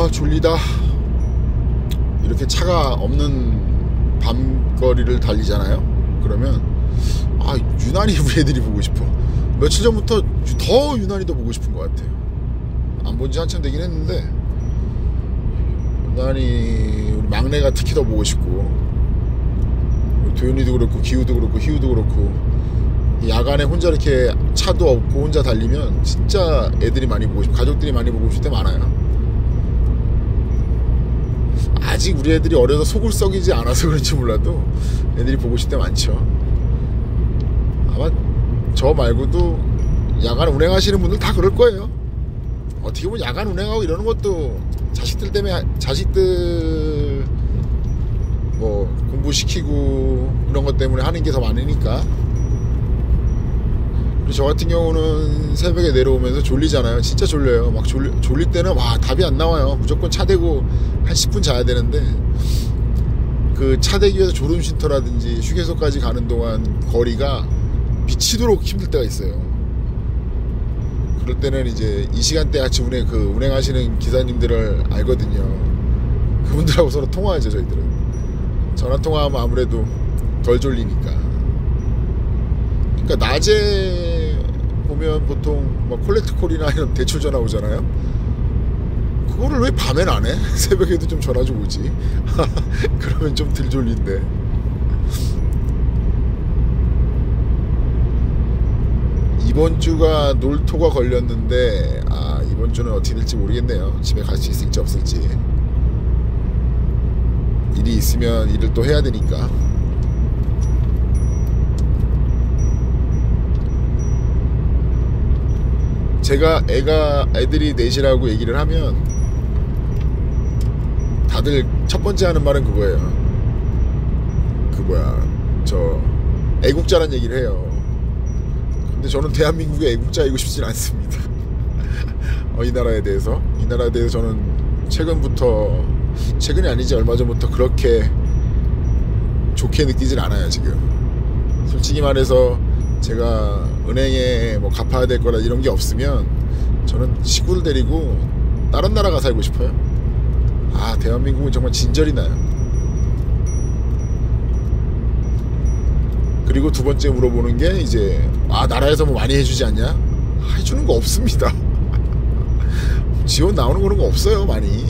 아 졸리다. 이렇게 차가 없는 밤거리를 달리잖아요. 그러면 아 유난히 우리 애들이 보고 싶어. 며칠 전부터 더 유난히 더 보고 싶은 것 같아요. 안 본 지 한참 되긴 했는데 유난히 우리 막내가 특히 더 보고 싶고, 도윤이도 그렇고 기우도 그렇고 희우도 그렇고, 야간에 혼자 이렇게 차도 없고 혼자 달리면 진짜 애들이 많이 보고 싶고 가족들이 많이 보고 싶을 때 많아요. 아직 우리 애들이 어려서 속을 썩이지 않아서 그런지 몰라도 애들이 보고 싶을 때 많죠. 아마 저 말고도 야간 운행하시는 분들 다 그럴 거예요. 어떻게 보면 야간 운행하고 이러는 것도 자식들 때문에, 자식들 뭐 공부시키고 이런 것 때문에 하는 게 더 많으니까. 그리고 저 같은 경우는 새벽에 내려오면서 졸리잖아요. 진짜 졸려요. 막 졸릴 때는 와 답이 안 나와요. 무조건 차 대고 한 10분 자야 되는데, 그 차 대기 위해서 졸음쉼터라든지 휴게소까지 가는 동안 거리가 미치도록 힘들 때가 있어요. 그럴 때는 이제 이 시간대 같이 운행하시는 기사님들을 알거든요. 그분들하고 서로 통화하죠. 저희들은 전화 통화하면 아무래도 덜 졸리니까. 그러니까 낮에 보면 보통 뭐 콜렉트콜이나 이런 대출 전화 오잖아요. 그거를 왜 밤엔 안 해? 새벽에도 좀 전화 좀 오지. 그러면 좀 덜 졸린데. 이번 주가 놀토가 걸렸는데 이번 주는 어떻게 될지 모르겠네요. 집에 갈 수 있을지 없을지. 일이 있으면 일을 또 해야 되니까. 제가 애들이 넷이라고 얘기를 하면 다들 첫 번째 하는 말은 그거예요. 저 애국자란 얘기를 해요. 근데 저는 대한민국의 애국자이고 싶진 않습니다. 이 나라에 대해서 저는 최근이 아니지 얼마 전부터 그렇게 좋게 느끼진 않아요. 지금 솔직히 말해서 제가 은행에 뭐 갚아야 될 거라 이런 게 없으면 저는 식구를 데리고 다른 나라 가 살고 싶어요. 대한민국은 정말 진절이 나요. 그리고 두 번째 물어보는 게 이제 나라에서 뭐 많이 해주지 않냐? 해주는 거 없습니다. 지원 나오는 그런 거 없어요 많이.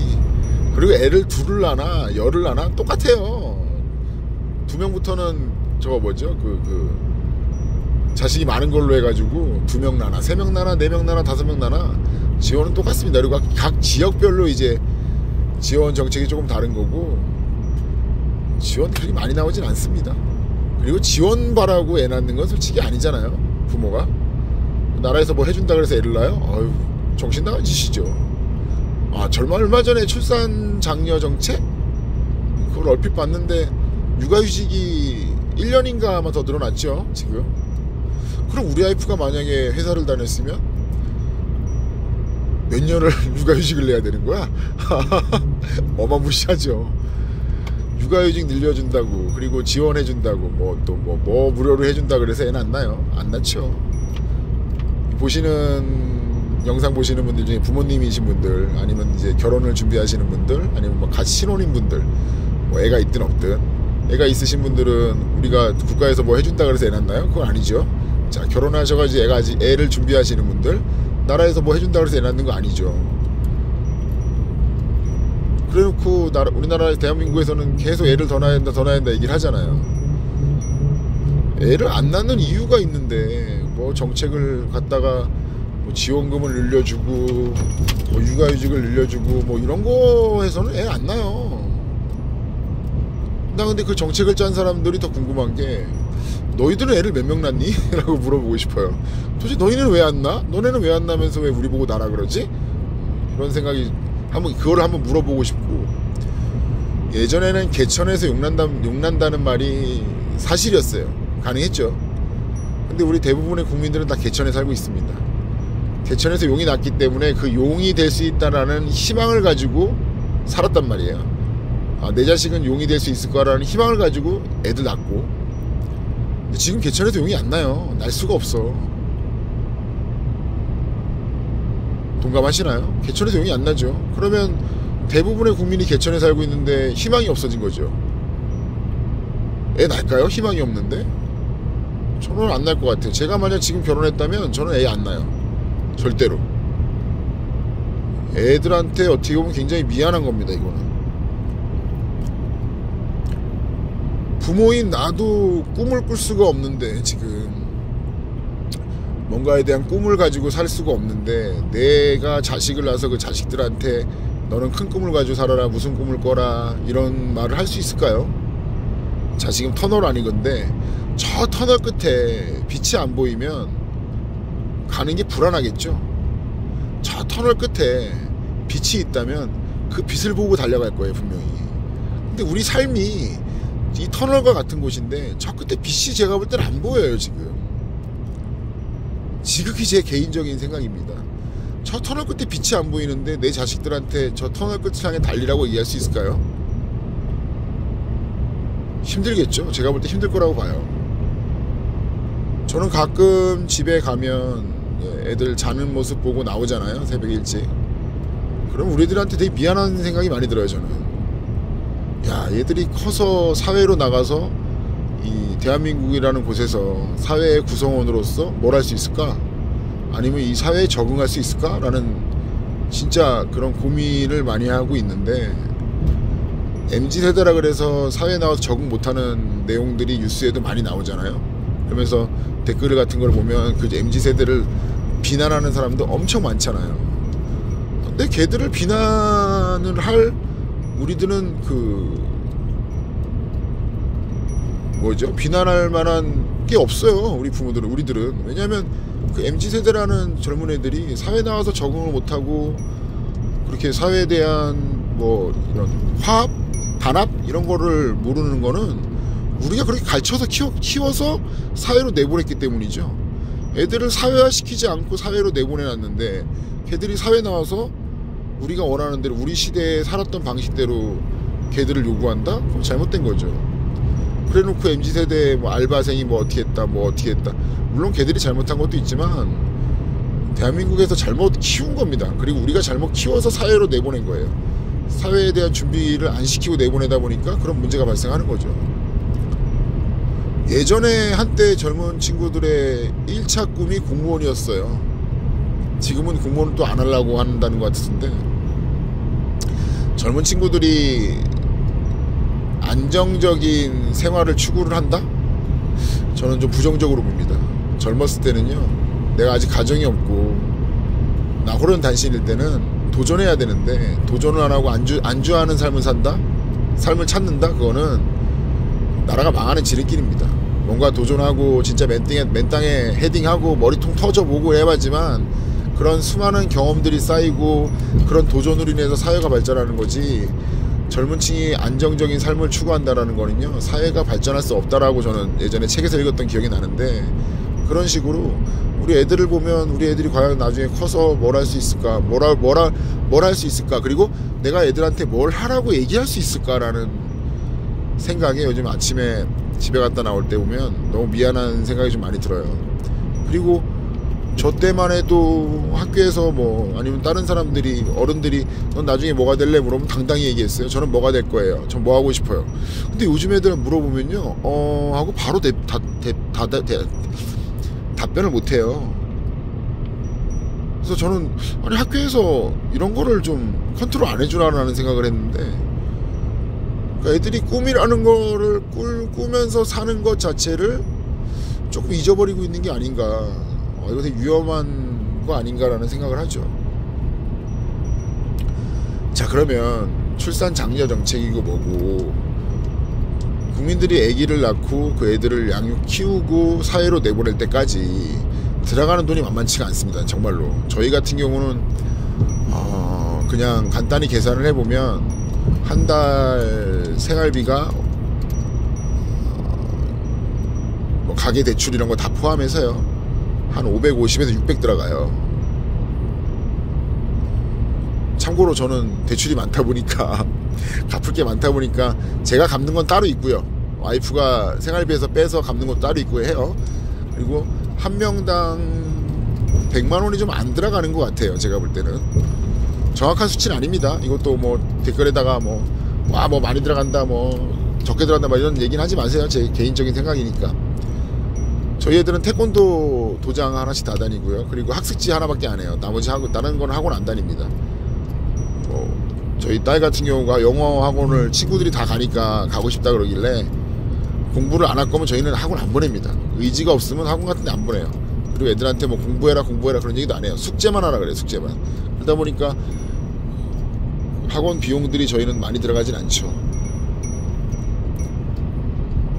그리고 애를 둘을 낳나 열을 낳나 똑같아요. 2명부터는 저거 뭐죠? 자식이 많은 걸로 해가지고 2명 나나 3명 나나 4명 나나 5명 나나 지원은 똑같습니다. 그리고 각 지역별로 이제 지원 정책이 조금 다른 거고, 지원 그렇게 많이 나오진 않습니다. 그리고 지원 바라고 애 낳는 건 솔직히 아니잖아요. 부모가 나라에서 뭐 해준다 그래서 애를 낳아요? 정신 나간 짓이죠. 얼마 전에 출산 장려 정책 그걸 얼핏 봤는데 육아휴직이 1년인가 아마 더 늘어났죠 지금. 그럼 우리 와이프가 만약에 회사를 다녔으면 몇 년을 육아휴직을 내야 되는 거야? 어마무시하죠. 육아휴직 늘려준다고, 그리고 지원해준다고, 뭐 무료로 해준다 그래서 애는 안 낳아요? 안 낳죠. 영상 보시는 분들 중에 부모님이신 분들, 아니면 이제 결혼을 준비하시는 분들, 아니면 뭐 같이 신혼인 분들, 뭐 애가 있든 없든, 애가 있으신 분들은 우리가 국가에서 뭐 해준다 그래서 애 낳나요? 그건 아니죠. 자, 결혼하셔가지고 애를 준비하시는 분들, 나라에서 뭐 해준다 그래서 애 낳는 거 아니죠. 그래놓고 우리나라 대한민국에서는 계속 애를 더 낳아야 된다 얘기를 하잖아요. 애를 안 낳는 이유가 있는데 뭐 정책을 갖다가 뭐 지원금을 늘려주고 뭐 육아휴직을 늘려주고 뭐 이런 거 해서는 애 안 낳아요. 나 근데 그 정책을 짠 사람들이 더 궁금한 게, 너희들은 애를 몇 명 낳니? 라고 물어보고 싶어요. 도대체 너희는 왜 안 낳아? 너네는 왜 안 낳으면서 왜 우리 보고 낳으라 그러지? 이런 생각이 그거를 한번 물어보고 싶고, 예전에는 개천에서 용난다는 말이 사실이었어요. 가능했죠. 근데 우리 대부분의 국민들은 다 개천에 살고 있습니다. 개천에서 용이 났기 때문에 그 용이 될 수 있다라는 희망을 가지고 살았단 말이에요. 내 자식은 용이 될 수 있을 거라는 희망을 가지고 애들 낳고. 근데 지금 개천에서 용이 안 나요. 날 수가 없어. 동감하시나요? 개천에서 용이 안 나죠. 그러면 대부분의 국민이 개천에 살고 있는데 희망이 없어진 거죠. 애 날까요? 희망이 없는데? 저는 안 날 것 같아요. 제가 만약 지금 결혼했다면 저는 애 안 낳아요. 절대로. 애들한테 어떻게 보면 굉장히 미안한 겁니다. 이거는 부모인 나도 꿈을 꿀 수가 없는데, 지금 뭔가에 대한 꿈을 가지고 살 수가 없는데, 내가 자식을 낳아서 그 자식들한테 너는 큰 꿈을 가지고 살아라, 무슨 꿈을 꿔라, 이런 말을 할 수 있을까요? 자, 지금 터널 아니건데 저 터널 끝에 빛이 안 보이면 가는 게 불안하겠죠. 저 터널 끝에 빛이 있다면 그 빛을 보고 달려갈 거예요, 분명히. 근데 우리 삶이 이 터널과 같은 곳인데 저 끝에 빛이 제가 볼 때는 안 보여요. 지금 지극히 제 개인적인 생각입니다. 저 터널 끝에 빛이 안 보이는데 내 자식들한테 저 터널 끝을 향해 달리라고 얘기할 수 있을까요? 힘들겠죠. 제가 볼 때 힘들 거라고 봐요. 저는 가끔 집에 가면 애들 자는 모습 보고 나오잖아요, 새벽 일찍. 그럼 우리들한테 되게 미안한 생각이 많이 들어요. 저는 야, 얘들이 커서 사회로 나가서 이 대한민국이라는 곳에서 사회의 구성원으로서 뭘 할 수 있을까? 아니면 이 사회에 적응할 수 있을까? 라는 진짜 그런 고민을 많이 하고 있는데, MZ세대라 그래서 사회에 나와서 적응 못하는 내용들이 뉴스에도 많이 나오잖아요. 그러면서 댓글 같은 걸 보면 그 MZ세대를 비난하는 사람도 엄청 많잖아요. 근데 걔들을 비난을 할 우리들은 비난할 만한 게 없어요. 우리 부모들은, 우리들은. 왜냐하면 그 MZ세대라는 젊은 애들이 사회 나와서 적응을 못하고 그렇게 사회에 대한 뭐 이런 화합, 단합 이런 거를 모르는 거는 우리가 그렇게 가르쳐서 키워서 사회로 내보냈기 때문이죠. 애들을 사회화시키지 않고 사회로 내보내놨는데 걔들이 사회 나와서 우리가 원하는 대로 우리 시대에 살았던 방식대로 걔들을 요구한다? 그럼 잘못된 거죠. 그래놓고 MZ세대 뭐 알바생이 뭐 어떻게 했다. 물론 걔들이 잘못한 것도 있지만 대한민국에서 잘못 키운 겁니다. 그리고 우리가 잘못 키워서 사회로 내보낸 거예요. 사회에 대한 준비를 안 시키고 내보내다 보니까 그런 문제가 발생하는 거죠. 예전에 한때 젊은 친구들의 1차 꿈이 공무원이었어요. 지금은 공무원을 또 안 하려고 한다는 것 같은데, 젊은 친구들이 안정적인 생활을 추구를 한다? 저는 좀 부정적으로 봅니다. 젊었을 때는요, 내가 아직 가정이 없고 나 호른 단신일 때는 도전해야 되는데, 도전을 안 하고 안주하는 삶을 산다? 삶을 찾는다? 그거는 나라가 망하는 지름길입니다. 뭔가 도전하고 진짜 맨땅에 헤딩하고 머리통 터져보고 해봤지만 그런 수많은 경험들이 쌓이고 그런 도전으로 인해서 사회가 발전하는 거지, 젊은 층이 안정적인 삶을 추구한다라는 거는요, 사회가 발전할 수 없다라고 저는 예전에 책에서 읽었던 기억이 나는데, 그런 식으로 우리 애들을 보면 우리 애들이 과연 나중에 커서 뭘 할 수 있을까, 뭘 할 수 있을까, 그리고 내가 애들한테 뭘 하라고 얘기할 수 있을까라는 생각에 요즘 아침에 집에 갔다 나올 때 보면 너무 미안한 생각이 좀 많이 들어요. 그리고 저 때만 해도 학교에서 뭐 아니면 다른 사람들이, 어른들이 넌 나중에 뭐가 될래? 물어보면 당당히 얘기했어요. 저는 뭐가 될 거예요. 전 뭐 하고 싶어요. 근데 요즘 애들 물어보면요, 하고 바로 답변을 못해요. 그래서 저는 아니 학교에서 이런 거를 좀 컨트롤 안 해주라는 생각을 했는데, 그러니까 애들이 꿈이라는 거를 꾸면서 사는 것 자체를 조금 잊어버리고 있는 게 아닌가, 이거 되게 위험한 거 아닌가라는 생각을 하죠. 자, 그러면 출산 장려 정책이고 뭐고, 국민들이 아기를 낳고 그 애들을 양육 키우고 사회로 내보낼 때까지 들어가는 돈이 만만치가 않습니다. 정말로. 저희 같은 경우는 그냥 간단히 계산을 해보면 한 달 생활비가 뭐 가계 대출 이런 거 다 포함해서요, 한 550에서 600 들어가요. 참고로 저는 대출이 많다 보니까 갚을 게 많다 보니까 제가 갚는 건 따로 있고요, 와이프가 생활비에서 빼서 갚는 것도 따로 있고 해요. 그리고 한 명당 100만 원이 좀 안 들어가는 것 같아요, 제가 볼 때는. 정확한 수치는 아닙니다. 이것도 뭐 댓글에다가 뭐 많이 들어간다, 뭐 적게 들어간다, 뭐 이런 얘기는 하지 마세요. 제 개인적인 생각이니까. 저희 애들은 태권도 도장 하나씩 다 다니고요. 그리고 학습지 하나밖에 안 해요. 나머지 다른 건 학원 안 다닙니다. 저희 딸 같은 경우가 영어 학원을 친구들이 다 가니까 가고 싶다 그러길래, 공부를 안 할 거면 저희는 학원 안 보냅니다. 의지가 없으면 학원 같은 데 안 보내요. 그리고 애들한테 뭐 공부해라 그런 얘기도 안 해요. 숙제만 하라 그래요. 숙제만. 그러다 보니까 학원 비용들이 저희는 많이 들어가진 않죠.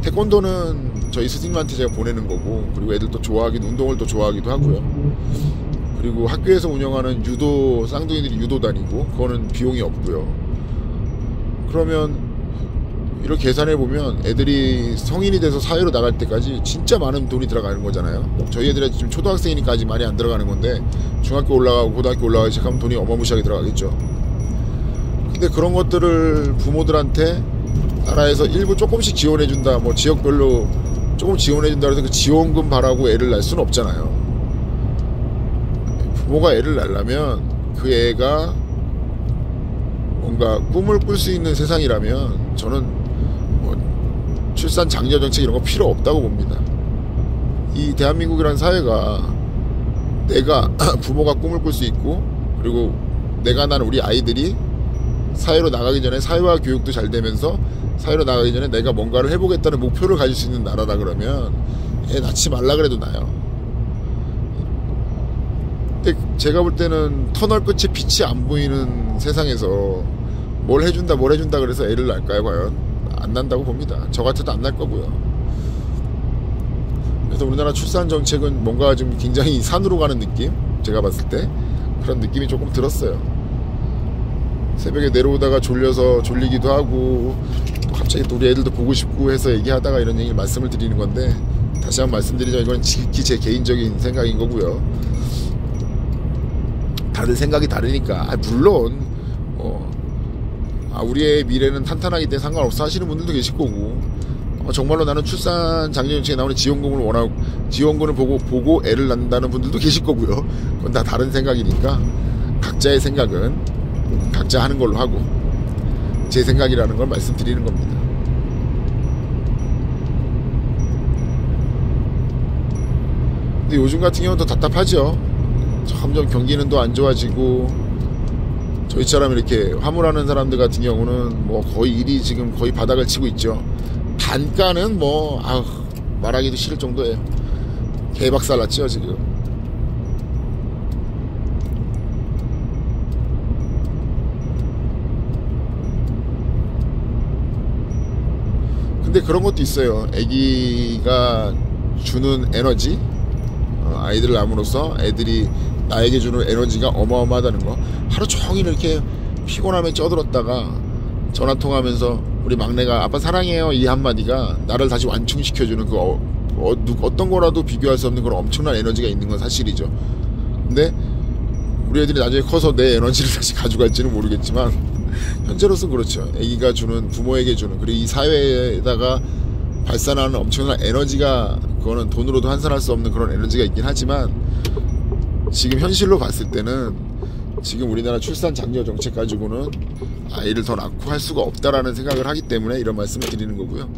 태권도는 저희 스승님한테 제가 보내는 거고, 그리고 애들도 운동을 또 좋아하기도 하고요. 그리고 학교에서 운영하는 유도, 쌍둥이들이 유도 다니고, 그거는 비용이 없고요. 그러면 이렇게 계산해보면 애들이 성인이 돼서 사회로 나갈 때까지 진짜 많은 돈이 들어가는 거잖아요. 저희 애들이 지금 초등학생이니까 아직 많이 안 들어가는 건데, 중학교 올라가고 고등학교 올라가기 시작하면 돈이 어마무시하게 들어가겠죠. 근데 그런 것들을 부모들한테 나라에서 일부 조금씩 지원해준다, 뭐 지역별로 조금 지원해준다 그래서 그 지원금 바라고 애를 낳을 수는 없잖아요. 부모가 애를 낳으려면 그 애가 뭔가 꿈을 꿀 수 있는 세상이라면 저는 출산 장려 정책 이런 거 필요 없다고 봅니다. 이 대한민국이라는 사회가 내가 부모가 꿈을 꿀 수 있고, 그리고 내가 난 우리 아이들이 사회로 나가기 전에 사회화 교육도 잘 되면서 사회로 나가기 전에 내가 뭔가를 해보겠다는 목표를 가질 수 있는 나라다 그러면 애 낳지 말라 그래도 나요. 근데 제가 볼 때는 터널 끝에 빛이 안 보이는 세상에서 뭘 해준다 그래서 애를 낳을까요? 과연 안 난다고 봅니다. 저 같아도 안 날 거고요. 그래서 우리나라 출산 정책은 뭔가 좀 굉장히 산으로 가는 느낌, 제가 봤을 때 그런 느낌이 조금 들었어요. 새벽에 내려오다가 졸리기도 하고, 또 갑자기 또 우리 애들도 보고 싶고 해서 얘기하다가 이런 얘기를 말씀을 드리는 건데, 다시 한번 말씀드리자면 이건 지극히 제 개인적인 생각인 거고요. 다들 생각이 다르니까 물론 우리의 미래는 탄탄하기 때문에 상관없어 하시는 분들도 계실 거고, 정말로 나는 출산 장려 정책에 나오는 지원금을 원하고 지원금을 보고 애를 낳는다는 분들도 계실 거고요. 그건 다 다른 생각이니까 각자의 생각은 각자 하는 걸로 하고, 제 생각이라는 걸 말씀드리는 겁니다. 근데 요즘 같은 경우는 더 답답하죠. 점점 경기는 또 안 좋아지고, 저희처럼 이렇게 화물하는 사람들 같은 경우는 뭐 거의 일이 지금 거의 바닥을 치고 있죠. 단가는 말하기도 싫을 정도예요. 개박살 났죠 지금. 근데 그런 것도 있어요. 아기가 주는 에너지, 아이들을 낳음으로써 애들이 나에게 주는 에너지가 어마어마하다는 거. 하루 종일 이렇게 피곤함에 쪄들었다가 전화통화하면서 우리 막내가 아빠 사랑해요 이 한마디가 나를 다시 완충시켜주는 그 어떤 거라도 비교할 수 없는 그런 엄청난 에너지가 있는 건 사실이죠. 근데 우리 애들이 나중에 커서 내 에너지를 다시 가져갈지는 모르겠지만 현재로서는 그렇죠. 아기가 주는, 부모에게 주는, 그리고 이 사회에다가 발산하는 엄청난 에너지가, 그거는 돈으로도 환산할 수 없는 그런 에너지가 있긴 하지만, 지금 현실로 봤을 때는 지금 우리나라 출산 장려 정책 가지고는 아이를 더 낳고 할 수가 없다라는 생각을 하기 때문에 이런 말씀을 드리는 거고요.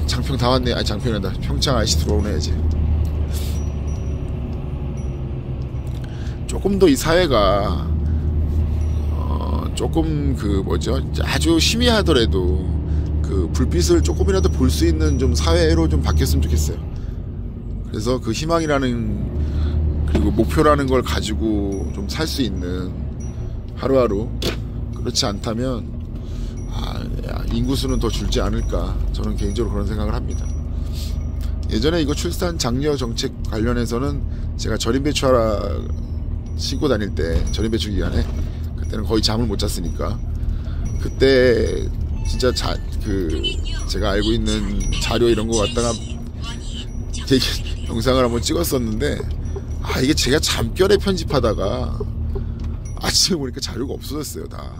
장평 다 왔네. 장평이란다. 평창 아이씨 들어오네 이제. 조금 더 이 사회가 조금 아주 희미하더라도 그 불빛을 조금이라도 볼 수 있는 좀 사회로 좀 바뀌었으면 좋겠어요. 그래서 그 희망이라는, 그리고 목표라는 걸 가지고 좀 살 수 있는 하루하루, 그렇지 않다면 인구수는 더 줄지 않을까, 저는 개인적으로 그런 생각을 합니다. 예전에 이거 출산 장려 정책 관련해서는 제가 절임배추 하나 싣고 다닐 때, 절임배추 기간에 그때는 거의 잠을 못 잤으니까, 그때 진짜 제가 알고 있는 자료 이런 거 갖다가 되게 영상을 한번 찍었었는데, 이게 제가 잠결에 편집하다가 아침에 보니까 자료가 없어졌어요. 다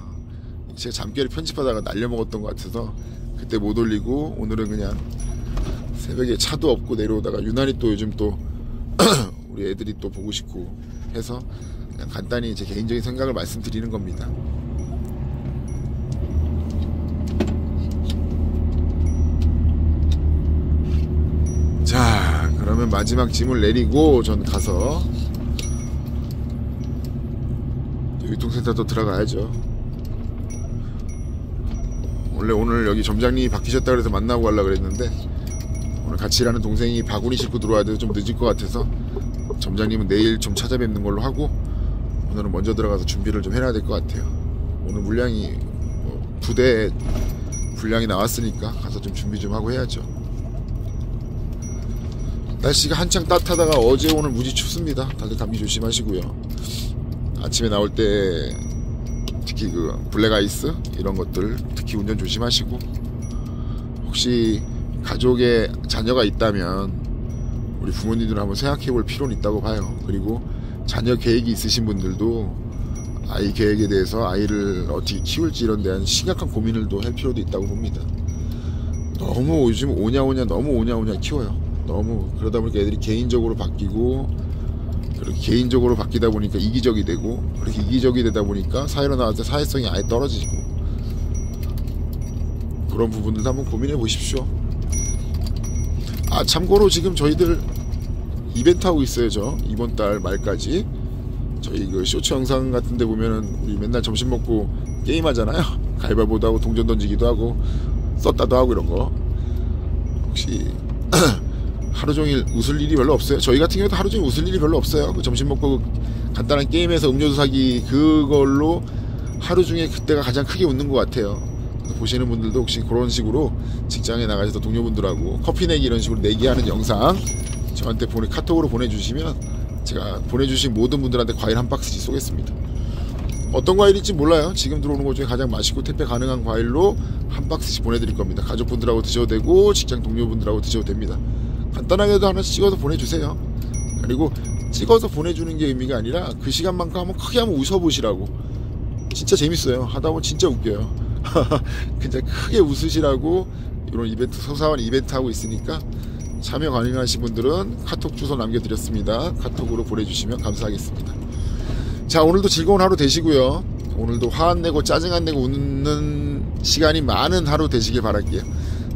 제가 잠결에 편집하다가 날려먹었던 것 같아서 그때 못 올리고, 오늘은 그냥 새벽에 차도 없고 내려오다가 유난히 또 요즘 또 우리 애들이 또 보고 싶고 해서 그냥 간단히 제 개인적인 생각을 말씀드리는 겁니다. 자, 그러면 마지막 짐을 내리고 전 가서 유통센터도 들어가야죠. 원래 오늘 여기 점장님이 바뀌셨다 그래서 만나고 가려고 그랬는데 오늘 같이 일하는 동생이 바구니 싣고 들어와야 돼서 좀 늦을 것 같아서 점장님은 내일 좀 찾아뵙는 걸로 하고 오늘은 먼저 들어가서 준비를 좀 해놔야 될 것 같아요. 오늘 물량이 2대 분량이 나왔으니까 가서 좀 준비 좀 하고 해야죠. 날씨가 한창 따뜻하다가 어제 오늘 무지 춥습니다. 다들 감기 조심하시고요. 아침에 나올 때 특히 그 블랙아이스 이런 것들 특히 운전 조심하시고, 혹시 가족에 자녀가 있다면 우리 부모님들 한번 생각해 볼 필요는 있다고 봐요. 그리고 자녀 계획이 있으신 분들도 아이 계획에 대해서 아이를 어떻게 키울지 이런 데한 심각한 고민을 또 할 필요도 있다고 봅니다. 너무 요즘 너무 오냐오냐 키워요. 너무 그러다 보니까 애들이 개인적으로 바뀌고, 그렇게 개인적으로 바뀌다 보니까 이기적이 되고, 그렇게 이기적이 되다 보니까 사회로 나왔을 때 사회성이 아예 떨어지고, 그런 부분들도 한번 고민해 보십시오. 아, 참고로 지금 저희들 이벤트 하고 있어요. 저 이번 달 말까지 저희 그 쇼츠 영상 같은 데 보면은 우리 맨날 점심 먹고 게임 하잖아요. 가위바위보도 하고 동전 던지기도 하고 썼다도 하고 이런 거. 혹시 하루 종일 웃을 일이 별로 없어요. 저희 같은 경우도 하루 종일 웃을 일이 별로 없어요. 그 점심 먹고 간단한 게임에서 음료수 사기, 그걸로 하루 중에 그때가 가장 크게 웃는 것 같아요. 보시는 분들도 혹시 그런 식으로 직장에 나가셔서 동료분들하고 커피 내기 이런 식으로 내기하는 영상 저한테 카톡으로 보내주시면 제가 보내주신 모든 분들한테 과일 한 박스씩 쏘겠습니다. 어떤 과일일지 몰라요. 지금 들어오는 것 중에 가장 맛있고 택배 가능한 과일로 한 박스씩 보내드릴 겁니다. 가족분들하고 드셔도 되고 직장 동료분들하고 드셔도 됩니다. 간단하게도 하나씩 찍어서 보내주세요. 그리고 찍어서 보내주는 게 의미가 아니라 그 시간만큼 한번 크게 한번 웃어보시라고. 진짜 재밌어요. 하다 보면 진짜 웃겨요. 진짜 크게 웃으시라고 이런 이벤트, 소소한 이벤트 하고 있으니까 참여 가능하신 분들은 카톡 주소 남겨드렸습니다. 카톡으로 보내주시면 감사하겠습니다. 자, 오늘도 즐거운 하루 되시고요. 오늘도 화 안 내고 짜증 안 내고 웃는 시간이 많은 하루 되시길 바랄게요.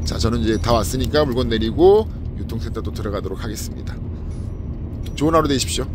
자, 저는 이제 다 왔으니까 물건 내리고 유통센터도 들어가도록 하겠습니다. 좋은 하루 되십시오.